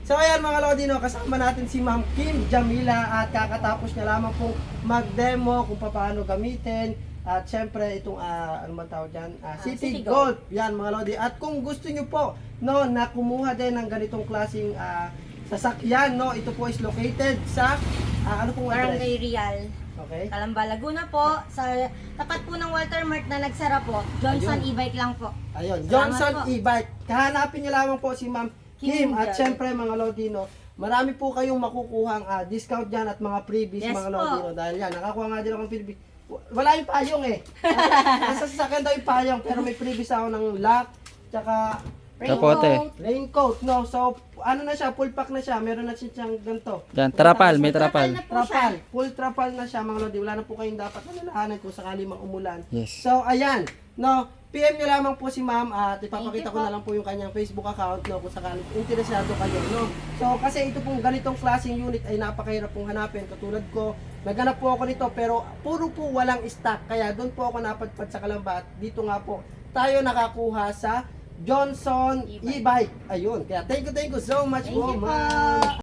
So ayan mga Lodi, no, kasama natin si Ma'am Kim Jamila at kakatapos niya lamang pong mag-demo kung paano gamitin. At syempre itong ano man tawag dyan, City Gold. Yan mga Lodi. At kung gusto nyo po no, na kumuha din ng ganitong klaseng sasakyan, no, ito po is located sa ano pong address? Barangay Real. Okay. Calamba, Laguna po. Sa tapat po ng Walter Mart na nagsara po. Johnson Ayun. E-bike lang po. Ayun, Salamat Johnson po. E-bike. Kahanapin niyo lamang po si Ma'am Kim. At syempre mga Lodino, marami po kayong makukuhang discount dyan at mga freebies Yes mga po. Lodino. Dahil yan, nakakuha nga din akong freebies. Wala yung payong eh. Nasa sasakyan daw yung payong, pero may freebies ako ng lock, tsaka Kapote. raincoat, no? So, ano na siya, full pack na siya. Meron na siyang ganito. Yan, trapal, may trapal. Na po siya. Trapal, full trapal na siya mga Lodi. Wala na po kayong dapat alalahanan kung sakali mang umulan. Yes. So, ayan, no? PM nyo lamang po si ma'am at ipapakita Thank you ko po. na lang po yung kanyang Facebook account, no? Kung sakali interesado kayo, no? So, kasi ito pong ganitong klaseng unit ay napakahirap pong hanapin. Katulad ko, naghanap po ako nito pero puro po walang stock. Kaya doon po ako napadpad sa Calamba at dito nga po tayo nakakuha sa Johnson E-Bike. Ayun. Kaya thank you so much Thank po, you po. ma'am.